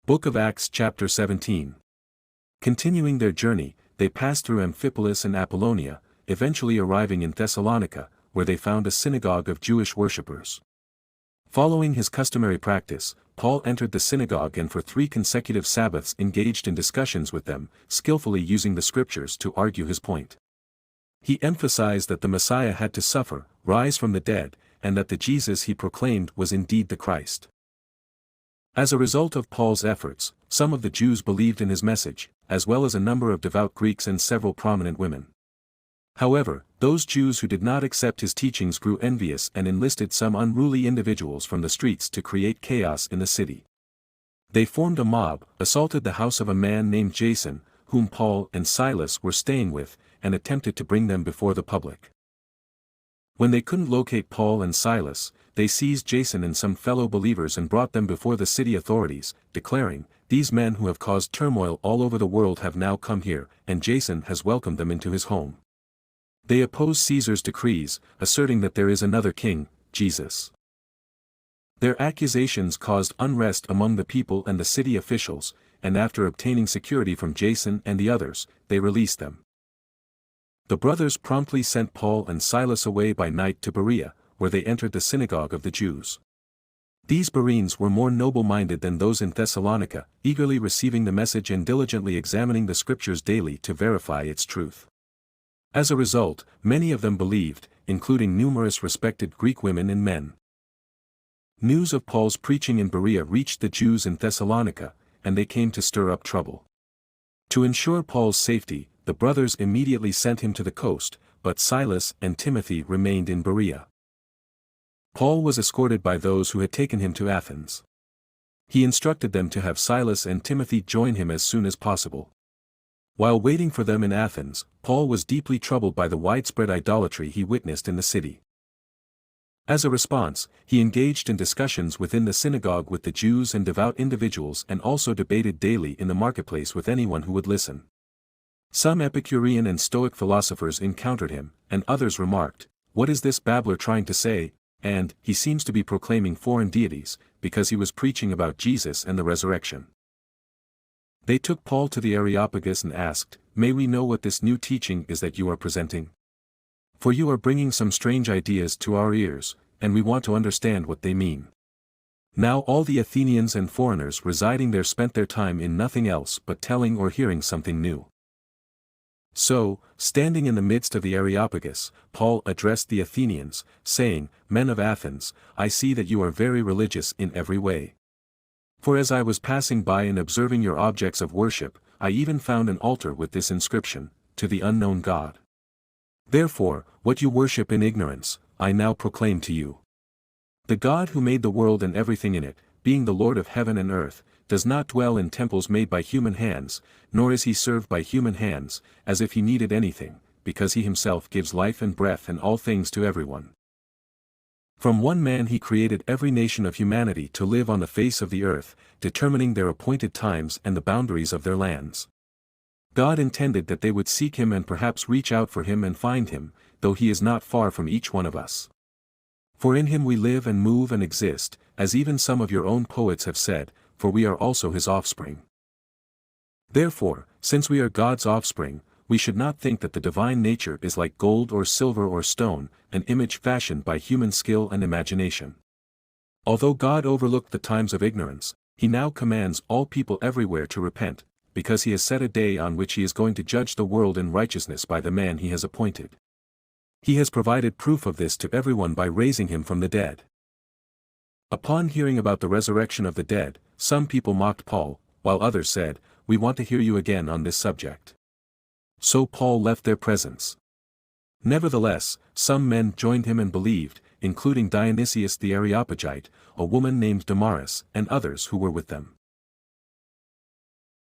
Book of Acts chapter 17. Continuing their journey, they passed through Amphipolis and Apollonia, eventually arriving in Thessalonica, where they found a synagogue of Jewish worshippers. Following his customary practice, Paul entered the synagogue and for 3 consecutive Sabbaths engaged in discussions with them, skillfully using the scriptures to argue his point. He emphasized that the Messiah had to suffer, rise from the dead, and that the Jesus he proclaimed was indeed the Christ. As a result of Paul's efforts, some of the Jews believed in his message, as well as a number of devout Greeks and several prominent women. However, those Jews who did not accept his teachings grew envious and enlisted some unruly individuals from the streets to create chaos in the city. They formed a mob, assaulted the house of a man named Jason, whom Paul and Silas were staying with, and attempted to bring them before the public. When they couldn't locate Paul and Silas, they seized Jason and some fellow believers and brought them before the city authorities, declaring, "These men who have caused turmoil all over the world have now come here, and Jason has welcomed them into his home." They oppose Caesar's decrees, asserting that there is another king, Jesus. Their accusations caused unrest among the people and the city officials, and after obtaining security from Jason and the others, they released them. The brothers promptly sent Paul and Silas away by night to Berea, where they entered the synagogue of the Jews. These Bereans were more noble-minded than those in Thessalonica, eagerly receiving the message and diligently examining the scriptures daily to verify its truth. As a result, many of them believed, including numerous respected Greek women and men. News of Paul's preaching in Berea reached the Jews in Thessalonica, and they came to stir up trouble. To ensure Paul's safety, the brothers immediately sent him to the coast, but Silas and Timothy remained in Berea. Paul was escorted by those who had taken him to Athens. He instructed them to have Silas and Timothy join him as soon as possible. While waiting for them in Athens, Paul was deeply troubled by the widespread idolatry he witnessed in the city. As a response, he engaged in discussions within the synagogue with the Jews and devout individuals and also debated daily in the marketplace with anyone who would listen. Some Epicurean and Stoic philosophers encountered him, and others remarked, "What is this babbler trying to say?" and, "He seems to be proclaiming foreign deities," because he was preaching about Jesus and the resurrection. They took Paul to the Areopagus and asked, "May we know what this new teaching is that you are presenting? For you are bringing some strange ideas to our ears, and we want to understand what they mean." Now all the Athenians and foreigners residing there spent their time in nothing else but telling or hearing something new. So, standing in the midst of the Areopagus, Paul addressed the Athenians, saying, "Men of Athens, I see that you are very religious in every way. For as I was passing by and observing your objects of worship, I even found an altar with this inscription, 'To the unknown God.' Therefore, what you worship in ignorance, I now proclaim to you. The God who made the world and everything in it, being the Lord of heaven and earth, does not dwell in temples made by human hands, nor is he served by human hands, as if he needed anything, because he himself gives life and breath and all things to everyone. From one man he created every nation of humanity to live on the face of the earth, determining their appointed times and the boundaries of their lands. God intended that they would seek him and perhaps reach out for him and find him, though he is not far from each one of us. For in him we live and move and exist, as even some of your own poets have said, for we are also his offspring. Therefore, since we are God's offspring, we should not think that the divine nature is like gold or silver or stone, an image fashioned by human skill and imagination. Although God overlooked the times of ignorance, he now commands all people everywhere to repent, because he has set a day on which he is going to judge the world in righteousness by the man he has appointed. He has provided proof of this to everyone by raising him from the dead." Upon hearing about the resurrection of the dead, some people mocked Paul, while others said, "We want to hear you again on this subject." So Paul left their presence. Nevertheless, some men joined him and believed, including Dionysius the Areopagite, a woman named Damaris, and others who were with them.